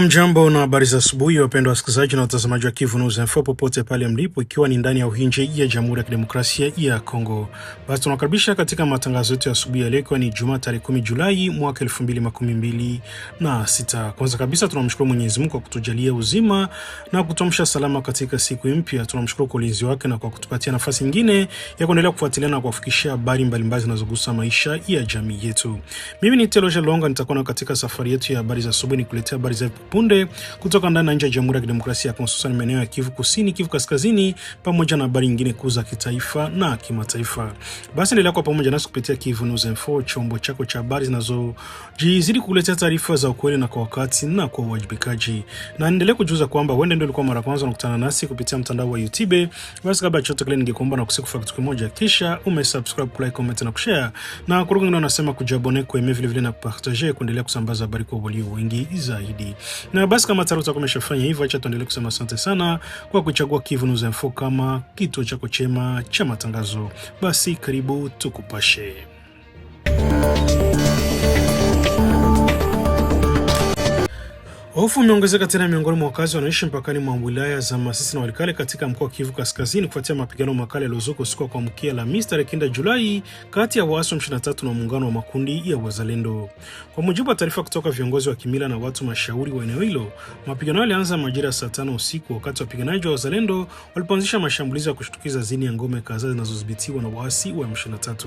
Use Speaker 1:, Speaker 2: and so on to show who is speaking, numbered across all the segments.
Speaker 1: Jambo na habari za asubuhi wapendwa wasikilizaji na watazamaji wa Kivu News Info popote pale mlipo, ikiwa ni ndani ya uhinje ya Jamhuri ya Kidemokrasia ya Kongo. Basi tunakaribisha katika matangazo yetu ya asubuhi ya leo, ni Jumaa tarehe 10 Julai mwaka 2026. Kwanza kabisa tunamshukuru Mwenyezi Mungu kwa kutujalia uzima na kutuamsha salama katika siku mpya. Tunamshukuru kwa ulinzi wake na kwa kutupatia nafasi nyingine ya kuendelea kufuatilia na kuwafikishia habari mbalimbali zinazogusa maisha ya jamii yetu. Mimi ni Teloja Longa, nitakuwa katika safari yetu ya habari za asubuhi nikuletea habari za punde kutoka ndani na nje ya Jamhuri ya Kidemokrasia ya Kongo, hususan maeneo ya Kivu Kusini, Kivu Kaskazini, pamoja na habari nyingine kuu za kitaifa na kimataifa. Basi endelea kwa pamoja nasi kupitia Kivu News Info, chombo chako cha habari zinazojizidi kukuletea taarifa za ukweli na kwa wakati na kwa uwajibikaji. Na endelea kujuza kwamba wewe ndio ulikuwa mara kwanza unakutana nasi kupitia mtandao wa YouTube. Basi kabla ya chochote kile ningekuomba na kusikufa kitu kimoja, kisha umesubscribe, like, comment na kushare, na kuruhusu wengine wanasema kujabone kwa vile vile na kupartager, kuendelea kusambaza habari kwa walio wengi zaidi. Na basi kama tayari utakomeshafanya hivyo, acha tuendelee kusema asante sana kwa kuchagua Kivu News Info kama kituo chako chema cha matangazo. Basi karibu tukupashe. Hofu imeongezeka tena miongoni mwa wakazi wanaishi mpakani mwa wilaya za Masisi na Walikale katika mkoa wa Kivu Kaskazini kufuatia mapigano makali yaliyozuka usiku wa kuamkia Alhamisi tarehe 9 Julai kati ya waasi wa M23 na muungano wa makundi ya Wazalendo. Kwa mujibu wa taarifa kutoka viongozi wa kimila na watu mashauri wa eneo hilo, mapigano yalianza majira saa 5 usiku wakati wapiganaji wa Wazalendo walipoanzisha mashambulizi ya kushtukiza dhidi ya ngome kadhaa zinazodhibitiwa na waasi wa M23.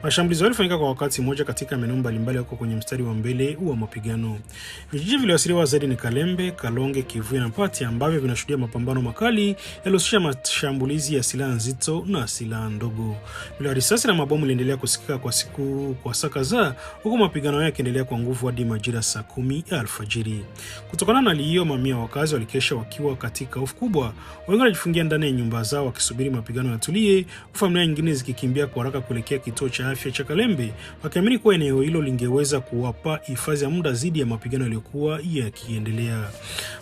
Speaker 1: Mashambulizi yalifanyika kwa wakati mmoja katika maeneo mbalimbali yako kwenye mstari wa mbele wa mapigano. Vijiji vilivyoathiriwa zaidi ni Kalembe, Kalonge, Kivuya na Pati ambavyo vinashuhudia mapambano makali yaliyohusisha mashambulizi ya silaha nzito na silaha ndogo. Milio ya risasi na mabomu iliendelea kusikika kwa saa kadhaa, huku mapigano yake yakiendelea kwa nguvu hadi majira saa 10 alfajiri. Kutokana na hali hiyo, mamia wakazi walikesha wakiwa katika hofu kubwa, wengi walijifungia ndani ya nyumba zao wakisubiri mapigano yatulie, familia nyingine zikikimbia kwa haraka kuelekea kituo cha afya cha Kalembe, wakiamini kuwa eneo hilo lingeweza kuwapa hifadhi ya muda dhidi ya mapigano yaliyokuwa yakiendelea.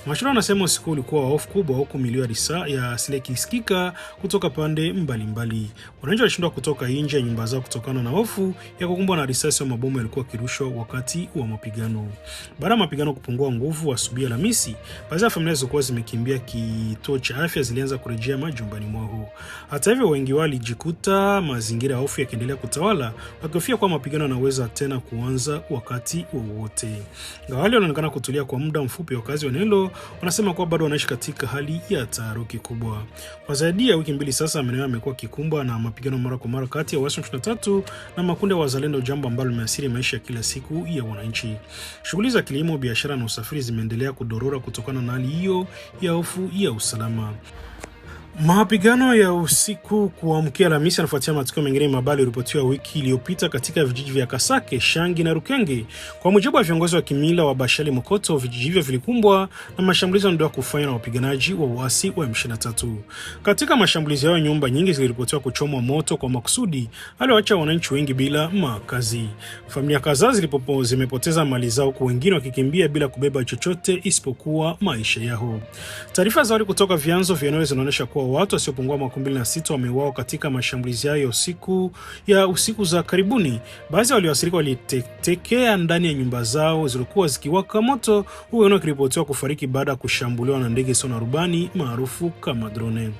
Speaker 1: Mashirika yanasema usiku ulikuwa wa hofu kubwa, huku milio ya silaha ikisikika kutoka pande mbalimbali. Wananchi walishindwa kutoka nje ya nyumba zao kutokana na hofu ya kukumbwa na risasi au mabomu yalikuwa kirushwa wakati wa mapigano. Baada ya mapigano kupungua nguvu asubuhi ya Alhamisi, baadhi ya familia zilizokuwa zimekimbia kituo cha afya zilianza kurejea majumbani mwao. Hata hivyo, wengi walijikuta mazingira ya hofu yakiendelea kutawala, wakihofia kwa mapigano yanaweza tena kuanza wakati wowote. Wale wanaonekana kutulia kwa muda mfupi, wakazi wa eneo wanasema kuwa bado wanaishi katika hali ya taharuki kubwa. Kwa zaidi ya wiki mbili sasa, maeneo yamekuwa kikumbwa na mapigano mara kwa mara kati ya waasi wa M23 na makundi ya Wazalendo, jambo ambalo limeathiri maisha ya kila siku ya wananchi. Shughuli za kilimo, biashara na usafiri zimeendelea kudorora kutokana na hali hiyo ya hofu ya usalama. Mapigano ya usiku kuamkia Alhamisi yanafuatia matukio mengine mabaya yaliyoripotiwa wiki iliyopita katika vijiji vya Kasake, Shangi na Rukenge. Kwa mujibu wa viongozi wa kimila wa Bashali Mokoto, vijiji hivyo vilikumbwa na mashambulizi yanayodaiwa kufanywa na wapiganaji wa waasi wa M23. Katika mashambulizi hayo, nyumba nyingi ziliripotiwa kuchomwa moto kwa makusudi, aliyoacha wananchi wengi bila makazi. Familia kadhaa zimepoteza mali zao, huku wengine wakikimbia bila kubeba chochote isipokuwa maisha yao. Taarifa za awali kutoka vyanzo vya eneo zinaonyesha kuwa watu wasiopungua 26 wameuawa katika mashambulizi hayo usiku za karibuni. Baadhi walioathirika walitekea ndani ya nyumba zao zilikuwa zikiwaka moto, huku wengine wakiripotiwa kufariki baada ya kushambuliwa na ndege zisizo na rubani maarufu kama drone.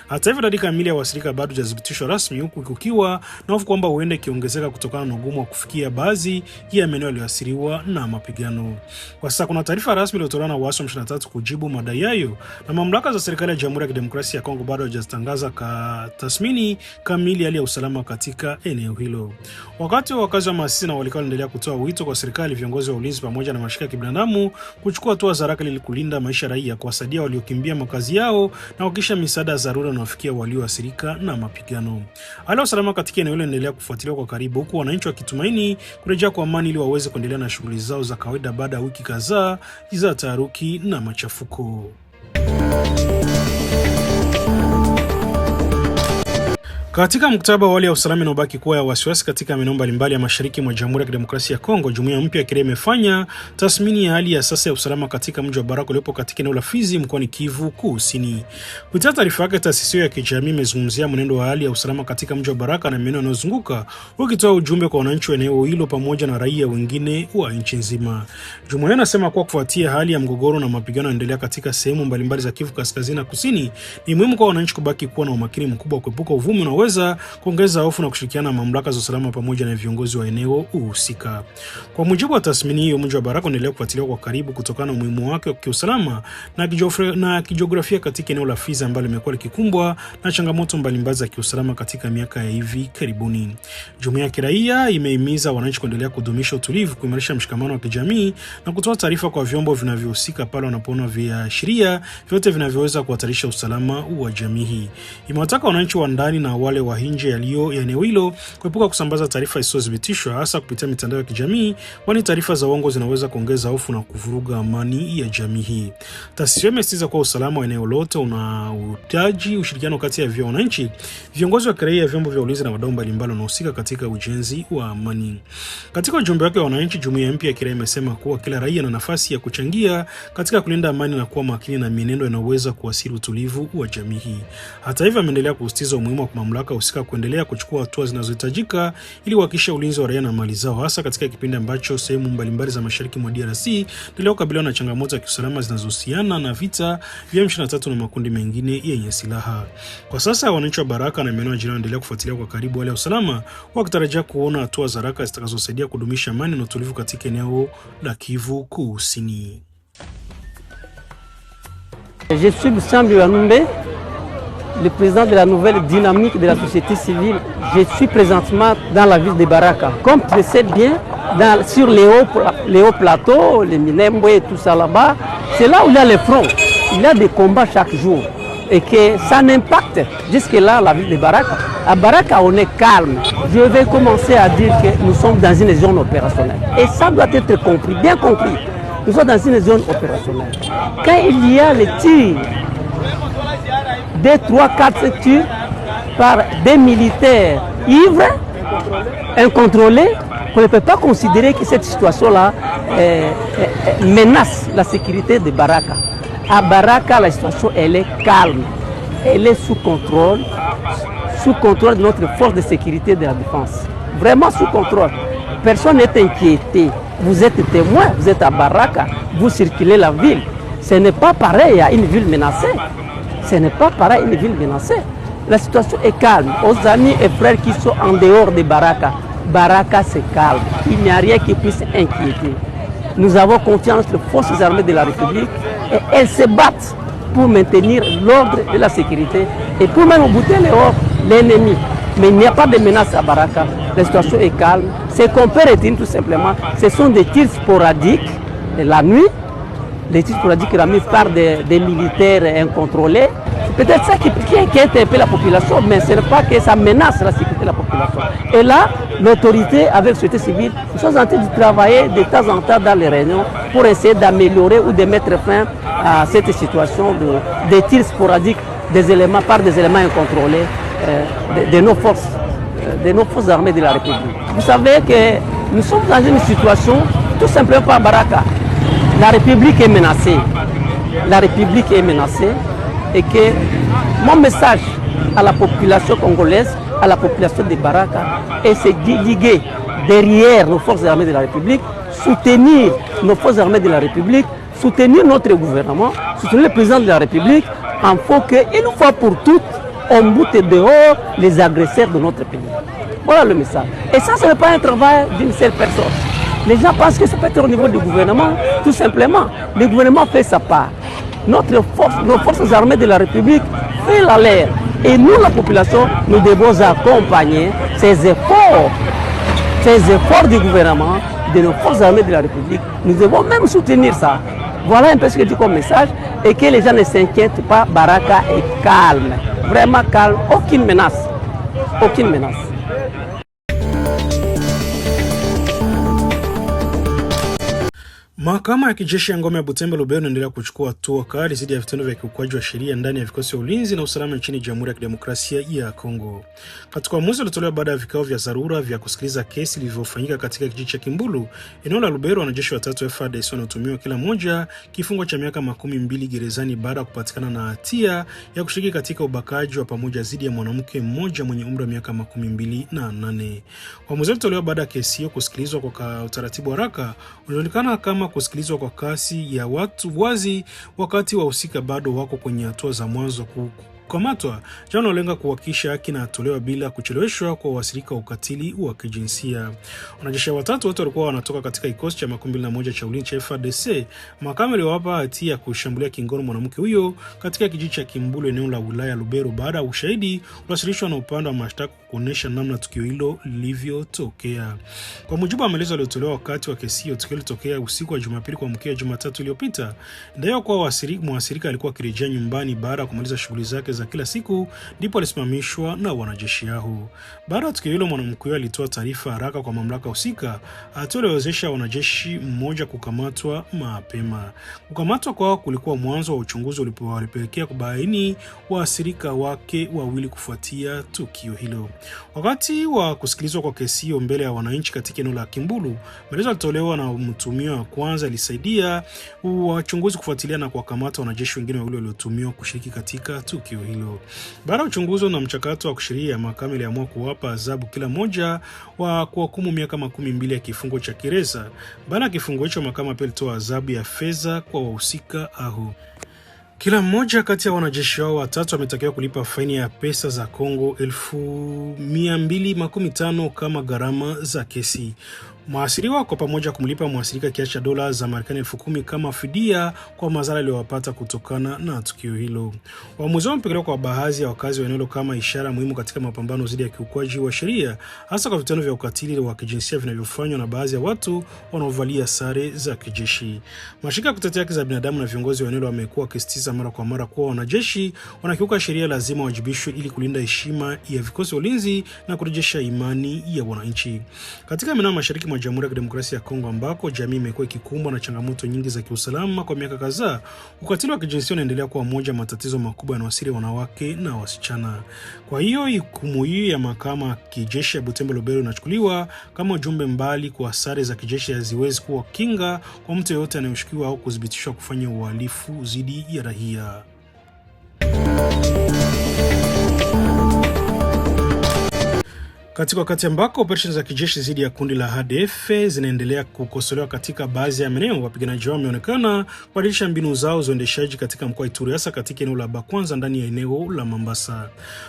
Speaker 1: Hata hivyo, idadi kamili ya waathirika bado haijadhibitishwa rasmi, huku kukiwa na hofu kwamba huenda ikiongezeka kutokana na ugumu wa kufikia baadhi ya maeneo yaliyoathiriwa na mapigano. Kwa sasa kuna taarifa rasmi iliyotolewa na waasi wa M23 kujibu madai hayo, na mamlaka za serikali ya Jamhuri ya Kidemokrasia ya Kongo bado hajatangaza tathmini kamili hali ya usalama katika eneo hilo. Wakati wakazi wa Masisi na Walikale wanaendelea kutoa wito kwa serikali, viongozi wa ulinzi pamoja na mashirika ya kibinadamu kuchukua hatua za haraka ili kulinda maisha ya raia, kuwasaidia waliokimbia makazi yao na kuhakikisha misaada ya dharura inawafikia walioathirika na mapigano. Hali ya usalama katika eneo hilo inaendelea kufuatiliwa kwa karibu, huku wananchi wakitumaini kurejea kwa amani ili waweze kuendelea na shughuli zao za kawaida baada ya wiki kadhaa za taharuki na machafuko. Katika mkataba wa hali ya usalama inabaki kuwa ya wasiwasi katika maeneo mbalimbali ya mashariki mwa Jamhuri ya Kidemokrasia ya Kongo, jumuiya mpya ya kiraia imefanya tathmini ya hali ya sasa ya usalama katika mji wa Baraka uliopo katika eneo la Fizi mkoani Kivu Kusini. Kupitia taarifa yake, taasisi ya kijamii imezungumzia mwenendo wa hali ya usalama katika mji wa Baraka na maeneo yanayozunguka, ukitoa ujumbe kwa wananchi wa eneo hilo pamoja na raia wengine wa nchi nzima. Jumuiya inasema kuwa kufuatia hali ya mgogoro na mapigano yanaendelea katika sehemu mbalimbali za Kivu Kaskazini na Kusini, ni muhimu kwa wananchi kubaki kuwa na umakini mkubwa kuepuka uvumi unaoweza kuongeza hofu na kushirikiana na mamlaka za usalama pamoja na viongozi wa eneo husika. Kwa mujibu wa tathmini hiyo, mji wa Baraka unaendelea kufuatiliwa kwa karibu kutokana na umuhimu wake wa kiusalama na kijiografia katika eneo la Fizi ambalo limekuwa likikumbwa na changamoto mbalimbali za kiusalama katika miaka ya hivi karibuni. Jumuiya ya kiraia imehimiza wananchi kuendelea kudumisha utulivu, kuimarisha mshikamano wa kijamii na kutoa taarifa kwa vyombo vinavyohusika pale wanapoona viashiria vyote vinavyoweza kuhatarisha usalama wa jamii. Imewataka wananchi wa ndani na wale wa nje ya eneo hilo kuepuka kusambaza taarifa zisizothibitishwa hasa kupitia mitandao ya kijamii, kwani taarifa za uongo zinaweza kuongeza hofu na kuvuruga amani ya jamii. Taasisi imesisitiza kuwa usalama wa eneo lote unahitaji ushirikiano kati ya wananchi, viongozi wa kiraia, vyombo vya ulinzi na wadau mbalimbali wanaohusika katika ujenzi wa amani. Katika ujumbe wake wa wananchi, jumuiya mpya ya kiraia imesema kuwa kila raia ana nafasi ya kuchangia katika kulinda amani na kuwa makini na mienendo inayoweza kuathiri utulivu wa jamii. Hata hivyo, ameendelea kusisitiza umuhimu wa mamlaka husika kuendelea kuchukua hatua zinazohitajika ili kuhakikisha ulinzi wa raia na mali zao, hasa katika kipindi ambacho sehemu mbalimbali za mashariki mwa DRC ndio kukabiliwa na changamoto za kiusalama zinazohusiana na vita vya M23 na makundi mengine yenye silaha. Kwa sasa wananchi wa Baraka na maeneo jirani wanaendelea kufuatilia kwa karibu hali ya usalama, wakitarajia kuona hatua za haraka zitakazosaidia kudumisha amani na utulivu katika eneo la Kivu Kusini.
Speaker 2: Je suis Lucien Wanumbe, le président de la nouvelle dynamique de la société civile. Je suis présentement dans la ville de Baraka. Comme tu le sais bien, sur les hauts plateaux, les Minembwe et tout ça là-bas, c'est là où il y a les fronts. Il y a des combats chaque jour. Et que ça n'impacte jusque-là la ville de Baraka. À Baraka, on est calme. Je vais commencer à dire que nous sommes dans une zone opérationnelle. Et ça doit être compris, bien compris. Nous sommes dans une zone opérationnelle. Quand il y a les tirs, 2, 3, 4 tirs par des militaires ivres, incontrôlés, on ne peut pas considérer que cette situation-là menace la sécurité de Baraka. À Baraka, la situation elle est calme, elle est sous contrôle de notre force de sécurité de la défense. Vraiment sous contrôle. Personne n'est inquiété. Vous êtes témoin, vous êtes à Baraka, vous circulez la ville. Ce n'est pas pareil à une ville menacée. Ce n'est pas pareil à une ville menacée. La situation est calme. Aux amis et frères qui sont en dehors de Baraka, Baraka c'est calme. Il n'y a rien qui puisse inquiéter. Nous avons confiance dans les forces armées de la République et elles se battent pour maintenir l'ordre et la sécurité et pour même bouter l'ennemi. Mais il n'y a pas de menace à Baraka. La situation est calme. Ce qu'on peut retenir tout simplement, ce sont des tirs sporadiques la nuit. Les tirs sporadiques la nuit par des militaires incontrôlés. C'est peut-être ça qui inquiète un peu la population, mais ce n'est pas que ça menace la sécurité de la population. Et là, l'autorité avec la société civile, nous sommes en train de travailler de temps en temps dans les réunions pour essayer d'améliorer ou de mettre fin à cette situation de tirs sporadiques par des éléments incontrôlés de nos forces armées de la République. Vous savez que nous sommes dans une situation tout simplement par Baraka. La République est menacée. La République est menacée et que mon message à la population congolaise, à la population de Baraka, est de liguer derrière nos forces armées de la République, soutenir nos forces armées de la République, soutenir notre gouvernement, soutenir le président de la République, en faut qu'une fois pour toutes, on boute dehors les agresseurs de notre pays. Voilà le message. Et ça, ce n'est pas un travail d'une seule personne. Les gens pensent que ça peut être au niveau du gouvernement, tout simplement. Le gouvernement fait sa part. Nos forces armées de la République font la leur. Et nous, la population, nous devons accompagner ces efforts du gouvernement, de nos forces armées de la République. Nous devons même soutenir ça. Voilà un peu ce que je dis comme message. Et que les gens ne s'inquiètent pas, Baraka est calme. Vraiment calme, aucune menace. Aucune menace.
Speaker 1: Mahakama ya kijeshi ya ngome ya Butembo Lubero inaendelea kuchukua hatua kali dhidi ya vitendo vya kiukwaji wa sheria ndani ya vikosi vya ulinzi na usalama nchini Jamhuri ya Kidemokrasia ya Kongo. Katika uamuzi uliotolewa baada ya vikao vya dharura vya kusikiliza kesi vilivyofanyika katika kijiji cha Kimbulu, eneo la Lubero, wanajeshi watatu wa FARDC wanaotumiwa kila mmoja kifungo cha miaka 12 gerezani baada ya kupatikana na hatia ya kushiriki katika ubakaji wa pamoja dhidi ya mwanamke mmoja mwenye umri wa miaka 28. Uamuzi uliotolewa baada ya kesi hiyo kusikilizwa kwa utaratibu haraka unaonekana kama kusikilizwa kwa kasi ya watu wazi, wakati wahusika bado wako kwenye hatua za mwanzo kukamatwa, jambo linalolenga kuhakikisha haki inatolewa bila kucheleweshwa kwa wasirika wa ukatili wa kijinsia. Wanajeshi watatu wote walikuwa wanatoka katika kikosi cha 21 cha ulinzi cha FARDC. Mahakama iliwapa hatia ya kushambulia kingono mwanamke huyo katika kijiji cha Kimbulu, eneo la wilaya Lubero, baada ya ushahidi uliwasilishwa na upande wa mashtaka kuonesha namna tukio hilo lilivyotokea. Kwa mujibu wa maelezo yaliyotolewa wakati wa kesi hiyo, tukio lilitokea usiku wa Jumapili kuamkia Jumatatu iliyopita. Ndio kwa mwathirika alikuwa akirejea nyumbani baada ya kumaliza shughuli zake za kila siku, ndipo alisimamishwa na wanajeshi hao. Baada ya tukio hilo, mwanamke huyo alitoa taarifa haraka kwa mamlaka husika, hatua iliyowezesha wanajeshi mmoja kukamatwa mapema. Kukamatwa kwao kulikuwa mwanzo wa uchunguzi ulipelekea kubaini waathirika wake wawili kufuatia tukio hilo. Wakati wa kusikilizwa kwa kesi hiyo mbele ya wananchi katika eneo la Kimbulu, maelezo yalitolewa na mtuhumiwa wa kwanza ilisaidia wachunguzi kufuatilia na kuwakamata wanajeshi wengine wawili waliotumiwa kushiriki katika tukio hilo. Baada ya uchunguzi na mchakato wa kisheria, mahakama iliamua kuwapa adhabu kila mmoja wa kuhukumu miaka 12 ya kifungo cha gereza. Baada ya kifungo hicho, mahakama pia ilitoa adhabu ya fedha kwa wahusika hao. Kila mmoja kati ya wanajeshi hao watatu ametakiwa kulipa faini ya pesa za Kongo 1215 kama gharama za kesi. Mwathiriwa kwa pamoja kumlipa mwathirika kiasi cha dola za Marekani 10,000 kama fidia kwa madhara aliyopata kutokana na tukio hilo. Uamuzi wao umepokelewa kwa baadhi ya wakazi wa eneo kama ishara muhimu katika mapambano dhidi ya kiukwaji wa sheria, hasa kwa vitendo vya ukatili wa kijinsia vinavyofanywa na baadhi ya watu wanaovalia sare za kijeshi. Mashirika ya kutetea haki za binadamu na viongozi wa eneo wamekuwa wakisisitiza mara kwa mara kuwa wanajeshi wanakiuka sheria lazima wajibishwe ili kulinda heshima ya vikosi vya ulinzi na kurejesha imani ya wananchi. Katika maeneo mashariki mwa Jamhuri ya Kidemokrasia ya Kongo, ambako jamii imekuwa ikikumbwa na changamoto nyingi za kiusalama kwa miaka kadhaa, ukatili wa kijinsia unaendelea kuwa moja matatizo makubwa yanayowasili wanawake na wasichana. Kwa hiyo hukumu hii ya mahakama ya kijeshi ya Butembo Lubero inachukuliwa kama ujumbe mbali kwa sare za kijeshi haziwezi kuwa kinga kwa mtu yeyote anayeshukiwa au kuthibitishwa kufanya uhalifu dhidi ya raia. Katika wakati ambako operesheni za kijeshi dhidi ya kundi la ADF zinaendelea kukosolewa katika baadhi ya maeneo, wapiganaji wao wameonekana kubadilisha mbinu zao za uendeshaji katika mkoa wa Ituri, hasa katika eneo la Bakwanza ndani ya eneo la Mambasa.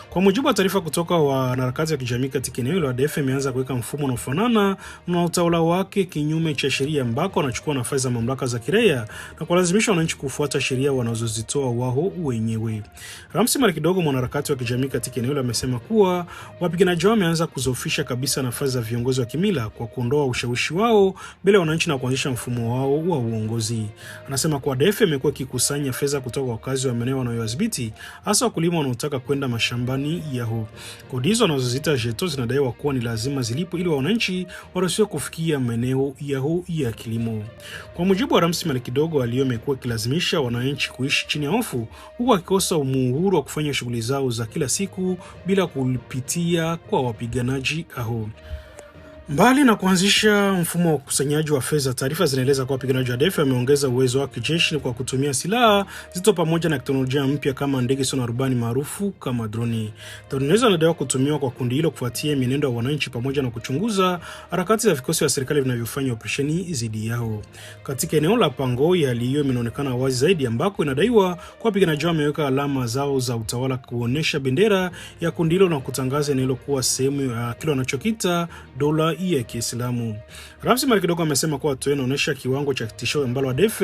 Speaker 1: Kwa mujibu wa taarifa kutoka wanaharakati wa kijamii katika eneo hilo, ADF imeanza kuweka mfumo unaofanana na utawala wake kinyume cha sheria, ambako wanachukua nafasi za mamlaka za kiraia na kuwalazimisha wananchi kufuata sheria wanazozitoa wao wenyewe. Ramsi Mara Kidogo, mwanaharakati wa kijamii katika eneo hilo, amesema kuwa wapiganaji wao wameanza kuzofisha kabisa nafasi za viongozi wa kimila kwa kuondoa ushawishi wao mbele ya wananchi na kuanzisha mfumo wao wa uongozi. Anasema kuwa ADF imekuwa ikikusanya fedha kutoka kwa wakazi wa maeneo wanayodhibiti, hasa wakulima wanaotaka kwenda mashambani yao. Kodi hizo wanazozita jeto zinadaiwa kuwa ni lazima zilipo ili wananchi waruhusiwe kufikia maeneo yao ya kilimo. Kwa mujibu wa Ramsi Mara Kidogo, aliyo imekuwa ikilazimisha wananchi kuishi chini ya hofu, huku wakikosa uhuru wa kufanya shughuli zao za kila siku bila kupitia kwa wapiganaji hao. Mbali na kuanzisha mfumo wa ukusanyaji wa fedha, taarifa zinaeleza kuwa wapiganaji wa ADF wameongeza uwezo wa kijeshi kwa kutumia silaha zito pamoja na teknolojia mpya kama ndege zisizo na rubani maarufu kama droni. Droni hizo zinadaiwa kutumiwa kwa kundi hilo kufuatia mienendo ya wananchi pamoja na kuchunguza harakati za vikosi vya serikali vinavyofanya operesheni dhidi yao. Katika eneo la Pangoi, hali hiyo imeonekana wazi zaidi, ambako inadaiwa kwa wapiganaji wameweka alama zao za utawala kuonesha bendera ya kundi hilo na kutangaza eneo hilo kuwa sehemu ya kile wanachokita dola ya Kiislamu. Ramsi Mara Kidogo amesema kuwa hatua inaonyesha kiwango cha tisho ambalo ADF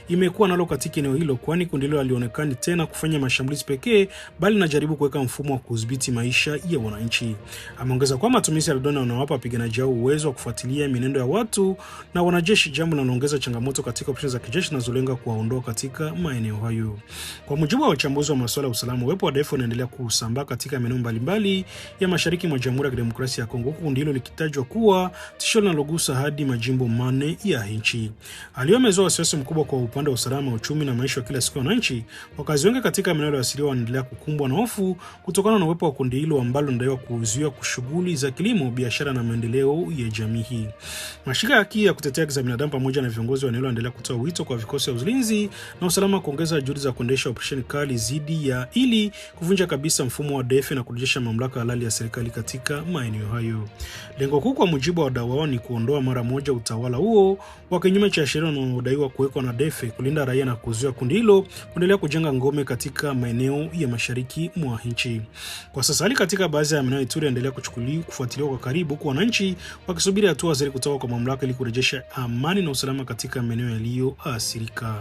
Speaker 1: imekuwa nalo katika eneo hilo, kwani kundi hilo halionekani tena kufanya mashambulizi pekee, bali linajaribu kuweka mfumo wa kudhibiti maisha ya wananchi. Ameongeza kuwa matumizi ya drone yanawapa wapiganaji hao uwezo wa kufuatilia mienendo ya watu na wanajeshi, jambo linaloongeza changamoto katika operesheni za kijeshi zinazolenga kuwaondoa katika maeneo hayo. Kwa mujibu wa wachambuzi wa masuala ya usalama, uwepo wa ADF unaendelea kusambaa katika maeneo mbalimbali ya mashariki mwa Jamhuri ya Kidemokrasia ya Kongo, kundi hilo likitajwa kuwa tishio linalogusa hadi majimbo manne ya nchi. Hali imezua wasiwasi mkubwa kwa upande wa usalama, uchumi na maisha ya kila siku ya wananchi. Wakazi wengi katika maeneo yaliyoathiriwa wanaendelea kukumbwa na hofu kutokana na uwepo wa kundi hilo ambalo linadaiwa kuzuia shughuli za kilimo, biashara na maendeleo ya jamii. Mashirika ya haki ya kutetea haki za binadamu pamoja na viongozi wa eneo wanaendelea kutoa wito kwa vikosi vya ulinzi na usalama kuongeza juhudi za kuendesha operesheni kali ili kuvunja kabisa mfumo wa DF na kurejesha mamlaka halali ya serikali katika maeneo hayo. Lengo kuu kwa mujibu wa wadau wao ni kuondoa mara moja utawala huo wa kinyume cha sheria unaodaiwa kuwekwa na DF, kulinda raia na kuzuia kundi hilo kuendelea kujenga ngome katika maeneo ya mashariki mwa nchi. Kwa sasa hali katika baadhi ya maeneo ya Ituri inaendelea kufuatiliwa kwa karibu, kwa wananchi wakisubiri hatua zaidi kutoka kwa mamlaka ili kurejesha amani na usalama katika maeneo yaliyoathirika.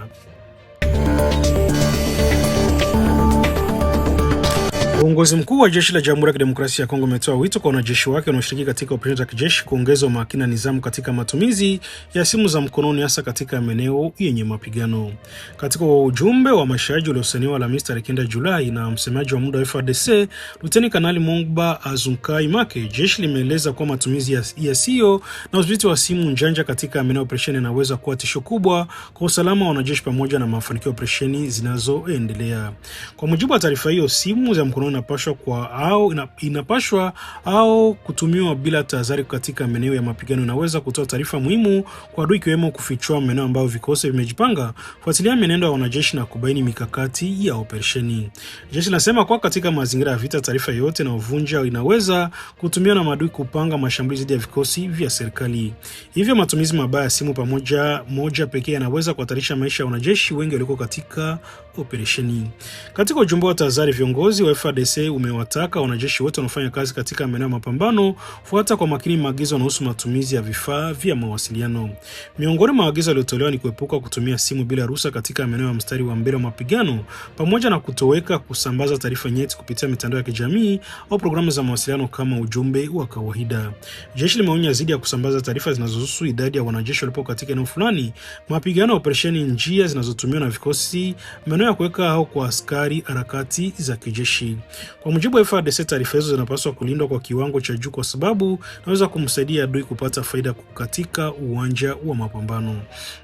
Speaker 1: Uongozi mkuu wa jeshi la Jamhuri ya Kidemokrasia ya Kongo umetoa wito kwa wanajeshi wake wanaoshiriki katika operesheni za kijeshi kuongeza umakini na nidhamu katika matumizi ya simu za mkononi, hasa katika maeneo yenye mapigano. Katika ujumbe wa mashauri uliosainiwa Alhamisi tarehe 9 Julai na msemaji wa muda wa FARDC Luteni Kanali Mongba Azunkai Make, jeshi limeeleza kuwa matumizi yasiyo na udhibiti wa simu njanja katika maeneo ya operesheni yanaweza kuwa tisho kubwa kwa usalama wa wanajeshi pamoja na mafanikio ya operesheni zinazoendelea. Kwa mujibu wa taarifa hiyo, simu za mkononi inapashwa au kutumiwa bila tahadhari katika maeneo ya mapigano inaweza kutoa taarifa muhimu kwa adui, ikiwemo kufichua maeneo ambayo vikosi vimejipanga, kufuatilia mienendo ya wanajeshi na kubaini mikakati ya operesheni. Jeshi linasema kwa katika mazingira ya vita, taarifa yoyote na uvunja inaweza kutumiwa na maadui kupanga mashambulizi dhidi ya vikosi vya serikali. Hivyo matumizi mabaya ya simu moja pekee yanaweza kuhatarisha maisha ya wanajeshi wengi walioko katika operesheni. Katika ujumbe wa tahadhari, viongozi wa FARDC umewataka wanajeshi wote wanaofanya kazi katika maeneo ya mapambano fuata kwa makini maagizo yanayohusu matumizi ya vifaa vya mawasiliano. Miongoni mwa maagizo yaliyotolewa ni kuepuka kutumia simu bila ruhusa katika maeneo ya mstari wa mbele wa mapigano, pamoja na kusambaza taarifa nyeti kupitia mitandao ya kijamii au programu za mawasiliano kama ujumbe wa kawaida. Jeshi limeonya dhidi ya kusambaza taarifa zinazohusu idadi ya wanajeshi walipo katika eneo fulani, mapigano, operesheni, njia zinazotumiwa na vikosi, maeneo ya kuweka au kwa askari, harakati za kijeshi. Kwa mujibu wa FARDC, taarifa hizo zinapaswa kulindwa kwa kiwango cha juu kwa sababu inaweza kumsaidia adui kupata faida katika uwanja wa mapambano.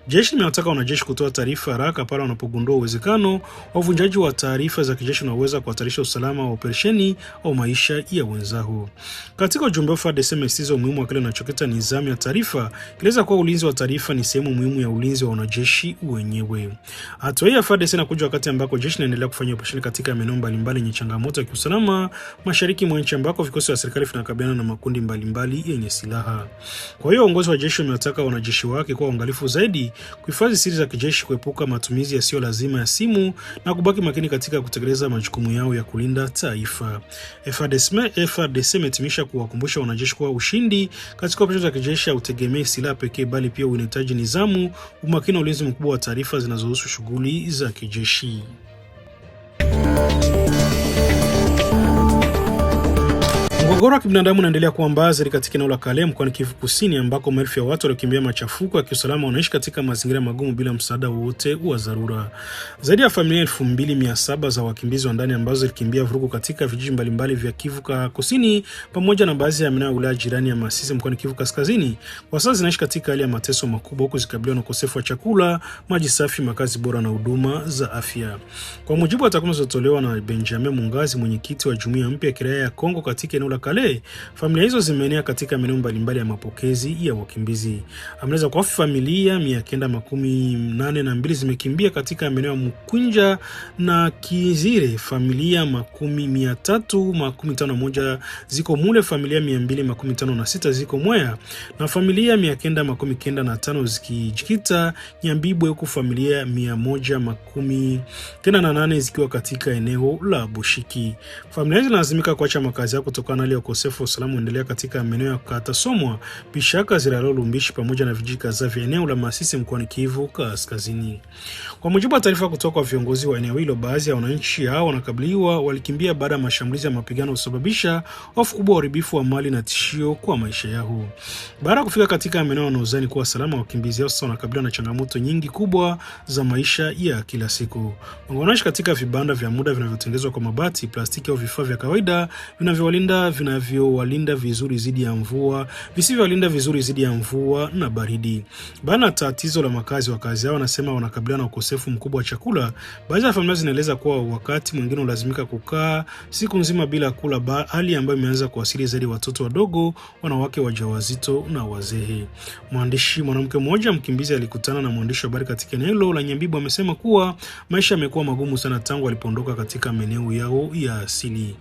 Speaker 1: Jeshi limewataka wanajeshi kutoa taarifa haraka pale wanapogundua uwezekano wa uvunjaji wa taarifa za kijeshi unaweza kuhatarisha usalama wa operesheni au maisha ya wenzao. Katika ujumbe wa FARDC imesisitiza umuhimu wa kile kinachokita nidhamu ya taarifa, kieleza kuwa ulinzi wa taarifa ni sehemu muhimu ya ulinzi wa wanajeshi wenyewe. Hatua hii ya FARDC inakuja wakati ambako jeshi linaendelea kufanya operesheni katika maeneo mbalimbali yenye changamoto ya kiusalama mashariki mwa nchi, ambako vikosi vya serikali vinakabiliana na makundi mbalimbali yenye silaha. Kwa hiyo uongozi wa jeshi umewataka wanajeshi wake kuwa waangalifu zaidi, kuhifadhi siri za kijeshi, kuepuka matumizi yasiyo lazima ya simu na kubaki makini katika kutekeleza majukumu yao ya kulinda taifa. FARDC imetimisha kuwakumbusha wanajeshi kuwa ushindi katika operesheni za kijeshi hautegemei silaha pekee, bali pia unahitaji nidhamu, umakini na ulinzi mkubwa wa taarifa zinazohusu shughuli za kijeshi. Mgogoro wa kibinadamu unaendelea kuwa mbaya zaidi katika eneo la Kale mkoani Kivu Kusini, ambako maelfu ya watu waliokimbia machafuko ya kiusalama wanaishi katika mazingira magumu bila msaada wowote wa dharura. Zaidi ya familia 2700 za wakimbizi wa ndani ambazo zilikimbia vurugu katika vijiji mbalimbali vya Kivu Kusini pamoja na baadhi ya maeneo ya wilaya jirani ya Masisi mkoani Kivu Kaskazini kwa sasa zinaishi katika hali ya mateso makubwa, huku zikabiliwa na ukosefu wa chakula, maji safi, makazi bora na huduma za afya. Kwa mujibu wa takwimu zilizotolewa na Benjamin Mungazi, mwenyekiti wa Jumuiya mpya ya kiraia ya Kongo katika eneo la Kale, familia hizo zimeenea katika maeneo mbalimbali ya mapokezi ya wakimbizi. Ameleza kwa familia 982 zimekimbia katika maeneo ya Mkwinja na Kizire, familia 351 ziko Mule, familia 256 ziko Mwea na familia 995 zikijikita Nyambibwe, huku familia 118 zikiwa katika eneo la Bushiki. Familia hizo lazimika kuacha makazi yao kutokana na hali ya ukosefu wa usalama unaendelea katika maeneo ya Katasomwa, Bishaka, Ziralo, Lumbishi pamoja na vijiji kadhaa vya eneo la Masisi mkoani Kivu Kaskazini. Kwa mujibu wa taarifa kutoka kwa viongozi wa eneo hilo, baadhi ya wananchi hao walikimbia baada ya mashambulizi ya mapigano kusababisha hofu kubwa, uharibifu wa mali na tishio kwa maisha yao. Baada ya kufika katika maeneo wanaozani kuwa salama, wakimbizi hao sasa wanakabiliwa na changamoto nyingi kubwa za maisha ya kila siku. Wanaishi katika vibanda vya muda vinavyotengenezwa kwa mabati, plastiki au vifaa vya kawaida vinavyowalinda visivyowalinda vizuri dhidi ya mvua na baridi. Bana tatizo la makazi, wakazi hao wanasema wanakabiliana na ukosefu mkubwa wa chakula. Baadhi ya familia zinaeleza kuwa wakati mwingine lazimika kukaa siku nzima bila kula, hali ambayo imeanza kuathiri zaidi watoto wadogo, wanawake wajawazito na wazee. Mwanamke mmoja mkimbizi alikutana na mwandishi wa habari katika eneo la Nyambibu amesema kuwa maisha yamekuwa magumu sana tangu alipoondoka katika maeneo yao ya asili.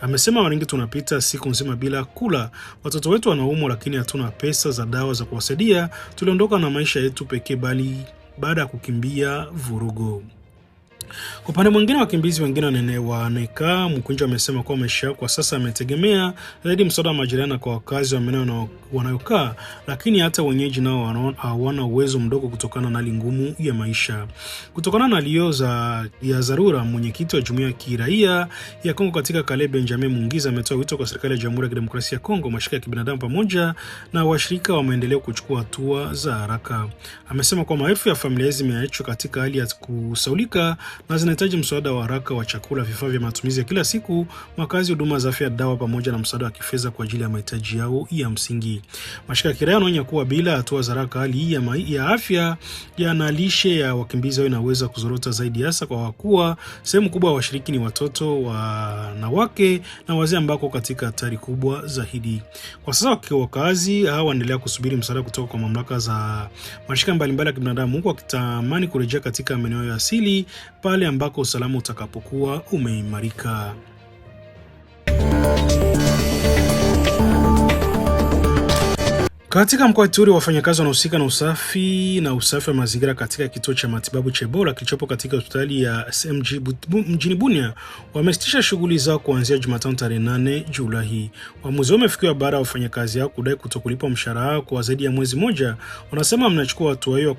Speaker 1: Amesema wengi tunapita siku nzima bila kula, watoto wetu wanaumwa lakini hatuna pesa za dawa za kuwasaidia. Tuliondoka na maisha yetu pekee bali baada ya kukimbia vurugu. Kwa upande mwingine, wakimbizi wengine wanaekaa Mkunja wamesema kuwa maisha yao kwa sasa yametegemea zaidi msaada wa majirani kwa wakazi wa maeneo wanayokaa, lakini hata wenyeji nao hawana uwezo mdogo kutokana na hali ngumu ya maisha. Kutokana na hali ya dharura, mwenyekiti wa jumuiya ya kiraia ya Kongo katika Kale, Benjamin Mungiza, ametoa wito kwa serikali ya Jamhuri ya Kidemokrasia ya Kongo, mashirika ya kibinadamu pamoja na washirika wa maendeleo kuchukua hatua za haraka. Amesema kwa maelfu ya familia zimeachwa katika hali ya kusaulika na zinahitaji msaada wa haraka wa chakula, vifaa vya matumizi ya kila siku, makazi, huduma za afya, dawa pamoja na msaada wa kifedha kwa ajili ya mahitaji yao ya msingi. Mashirika ya kiraia yanaonya kuwa bila hatua za haraka hali hii ya afya na lishe ya wakimbizi inaweza kuzorota zaidi, hasa kwa kuwa sehemu kubwa ya washiriki ni watoto, wanawake na wazee ambao katika hatari kubwa zaidi. Kwa sasa wakazi hao wanaendelea kusubiri msaada kutoka kwa mamlaka za mashirika mbalimbali ya kibinadamu, huku wakitamani kurejea katika maeneo ya asili pale ambako usalama utakapokuwa umeimarika. Katika mkoa wa Ituri, wafanyakazi wanahusika na usafi wa mazingira katika kituo cha matibabu cha Ebola kilichopo katika hospitali ya SMG mjini Bunia wamesitisha shughuli zao kuanzia Jumatano tarehe 8 Julai. Uamuzi umefikiwa baada ya wafanyakazi hao kudai kutokulipa mshahara wao kwa zaidi ya mwezi mmoja. Wanasema mnachukua hatua hiyo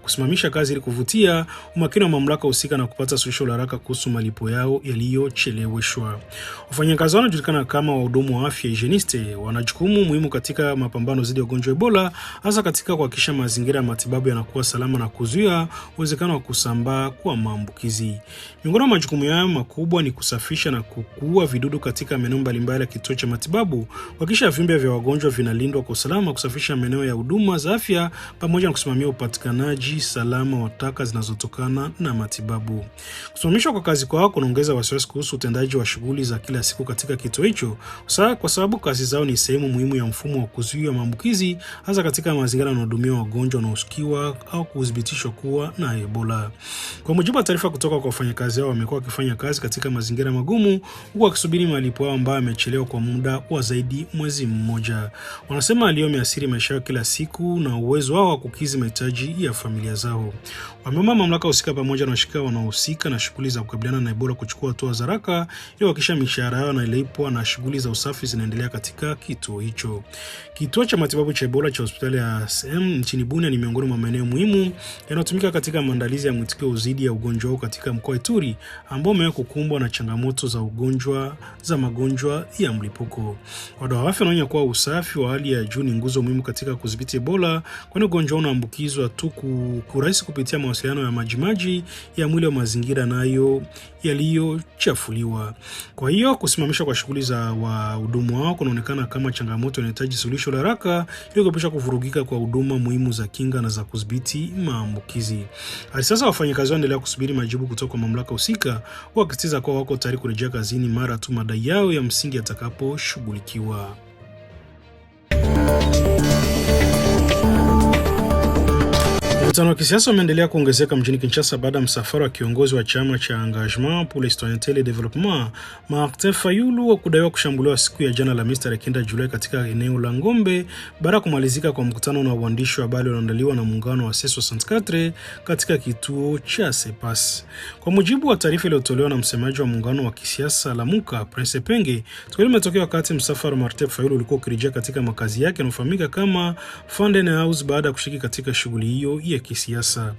Speaker 1: kusimamisha kazi ili kuvutia umakini wa mamlaka husika na kupata suluhisho la haraka kuhusu malipo yao yaliyocheleweshwa. Wafanyakazi wanajulikana kama wahudumu wa afya hygieniste, wana jukumu muhimu katika mapambano dhidi ya ugonjwa Ebola, hasa katika kuhakikisha mazingira ya matibabu yanakuwa salama na kuzuia uwezekano wa kusambaa kwa maambukizi. Miongoni mwa majukumu yao makubwa ni kusafisha na kuua vidudu katika maeneo mbalimbali ya kituo cha matibabu, kuhakikisha viumbe vya wagonjwa vinalindwa kwa usalama, kusafisha maeneo ya huduma za afya pamoja na kusimamia upatikanaji salama wa taka zinazotokana na matibabu. Kusimamishwa kwa kazi kwao kunaongeza wasiwasi kuhusu utendaji wa shughuli za kila siku katika kituo hicho, kwa sababu kazi zao ni sehemu muhimu ya mfumo wa kuzuia maambukizi, hasa katika mazingira yanahudumia wagonjwa wanaosikiwa au kuthibitishwa kuwa na Ebola. Kwa mujibu wa taarifa kutoka kwa wafanyakazi hao, wamekuwa wakifanya kazi katika mazingira magumu huku wakisubiri malipo yao ambayo yamechelewa kwa muda wa zaidi mwezi mmoja. Wanasema hali hiyo imeathiri maisha yao kila siku na uwezo wao wa kukidhi mahitaji ya familia zao. Wameomba mamlaka husika pamoja na washirika wanaohusika na shughuli za kukabiliana na Ebola kuchukua hatua za haraka ili kuhakikisha mishahara yao inalipwa na shughuli za usafi zinaendelea katika kituo hicho. Kituo cha matibabu cha Ebola cha hospitali ya SM nchini Bunia ni miongoni mwa maeneo muhimu yanayotumika katika maandalizi ya mwitikio dhidi ya ugonjwa huu katika mkoa wa Ituri ambao umewahi kukumbwa na changamoto za magonjwa ya mlipuko. Wadau wa afya wanaonya kuwa usafi wa hali ya juu ni nguzo muhimu katika kudhibiti Ebola, kwani ugonjwa unaambukizwa tu kurahisi kupitia mawasiliano ya majimaji ya mwili wa mazingira nayo yaliyochafuliwa. Kwa hiyo kusimamishwa kwa shughuli za wahudumu wao kunaonekana kama changamoto inahitaji suluhisho la haraka ili kuepusha kuvurugika kwa huduma muhimu za kinga na za kudhibiti maambukizi. Hadi sasa wafanyakazi wanaendelea kusubiri majibu kutoka kwa mamlaka husika, wakisisitiza kuwa wako tayari kurejea kazini mara tu madai yao ya msingi yatakaposhughulikiwa. Mvutano wa kisiasa umeendelea kuongezeka mjini Kinshasa baada ya msafara wa kiongozi wa chama cha Engagement pour la Citoyenneté et le Développement Martin Fayulu kudaiwa kushambuliwa siku ya jana Alhamisi tarehe 9 Julai katika eneo la Ngombe baada ya kumalizika kwa mkutano na uandishi wa habari ulioandaliwa na muungano wa C64 katika kituo cha Sepas. Kwa mujibu wa taarifa iliyotolewa na msemaji wa muungano wa kisiasa Lamuka Prince Penge, tukio limetokea wakati msafara wa Martin Fayulu ulikuwa ukirejea katika makazi yake yanayofahamika kama Fanden House baada ya kushiriki katika shughuli hiyo ya kisiasa.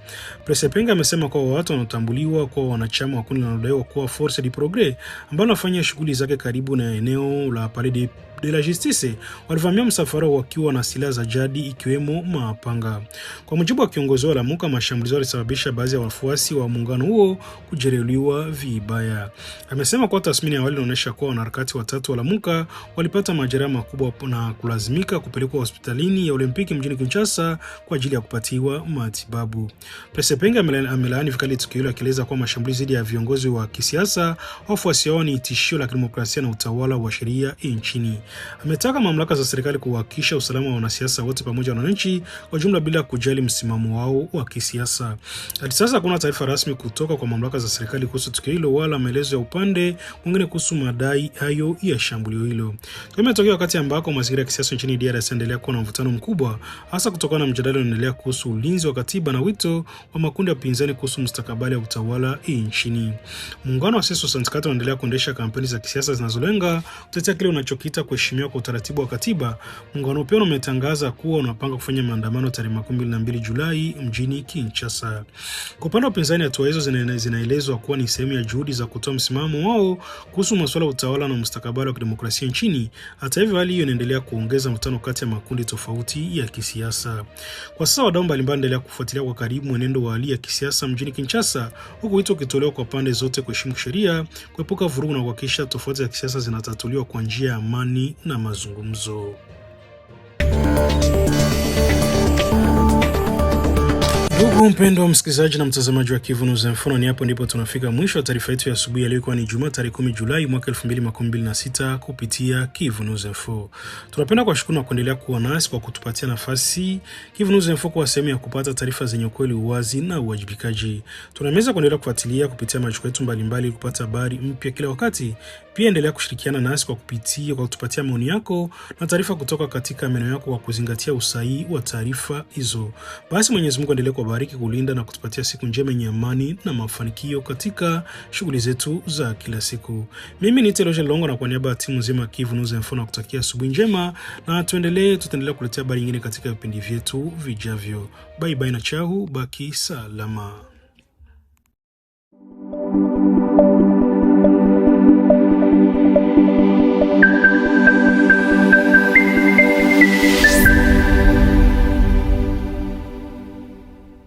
Speaker 1: Prince Penge amesema kwa watu wanaotambuliwa kwa wanachama wa kundi linalodaiwa kuwa Force du Progrès ambao wanafanya shughuli zake karibu na eneo la Palais de la Justice walivamia msafara wakiwa na silaha za jadi ikiwemo mapanga. Kwa mujibu wa kiongozi wa Lamuka, mashambulizi yalisababisha baadhi ya wafuasi wa muungano huo kujeruhiwa vibaya. Amesema kwa tathmini ya awali inaonyesha kuwa wanaharakati watatu wa Lamuka walipata majeraha makubwa na kulazimika kupelekwa hospitalini ya Olimpiki mjini Kinshasa kwa ajili ya kupatiwa matibabu. Presepenge amelaani vikali tukio hilo, akieleza kuwa mashambulizi dhidi ya viongozi wa kisiasa, wafuasi wao ni tishio la demokrasia na utawala wa sheria nchini. Ametaka mamlaka za serikali kuhakikisha usalama wa wanasiasa wote pamoja na wananchi kwa jumla bila kujali msimamo wao wa kisiasa. Hadi sasa hakuna taarifa rasmi kutoka kwa mamlaka za serikali kuhusu tukio hilo wala maelezo ya upande mwingine kuhusu madai hayo ya shambulio hilo. Imetokea wakati ambako mazingira ya kisiasa nchini DRC yanaendelea kuwa na mvutano mkubwa, hasa kutokana na mjadala unaendelea kuhusu ulinzi wa katiba na wito wa makundi ya upinzani kuhusu mustakabali wa utawala nchini. Muungano wa Seso Sandikata unaendelea kuendesha kampeni za kisiasa zinazolenga kutetea kile unachokiita kuheshimiwa kwa utaratibu wa katiba. Muungano pia umetangaza kuwa unapanga kufanya maandamano tarehe 22 Julai mjini Kinshasa. Kwa upande wa upinzani, hatua hizo zinaelezwa kuwa ni sehemu ya juhudi za kutoa msimamo wao kuhusu masuala ya utawala na mustakabali wa kidemokrasia nchini. Hata hivyo, hali hiyo inaendelea kuongeza mvutano kati ya makundi tofauti ya kisiasa. Kwa sasa wadau mbalimbali wanaendelea kufuatilia kwa karibu mwenendo wa hali ya kisiasa mjini Kinshasa, huku wito ukitolewa kwa pande zote kuheshimu sheria, kuepuka vurugu na kuhakikisha tofauti za kisiasa zinatatuliwa kwa njia ya amani na mazungumzo. Ndugu mpendwa msikilizaji na mtazamaji wa Kivu News Info, ni hapo ndipo tunafika mwisho wa taarifa yetu ya asubuhi ya leo, kwa ni Jumaa tarehe 10 Julai mwaka 2026 kupitia Kivu News Info. Tunapenda kuwashukuru na kuendelea kuwa nasi kwa kutupatia nafasi Kivu News Info kwa sehemu ya kupata taarifa zenye ukweli, uwazi na uwajibikaji. Tunaweza kuendelea kufuatilia kupitia majukwaa yetu mbalimbali kupata habari mpya kila wakati. Pia endelea kushirikiana nasi kwa kutupatia maoni yako na taarifa kutoka katika maeneo yako kwa kuzingatia usahihi wa taarifa hizo. Basi Mwenyezi Mungu endelee kubariki, kulinda na kutupatia siku njema yenye amani na mafanikio katika shughuli zetu za kila siku. Mimi ni Teloje Longo, na kwa niaba ya timu nzima Kivu News Info na kutakia asubuhi njema, na tutaendelea kuletea habari nyingine katika vipindi vyetu vijavyo. Bye bye na chao, baki salama.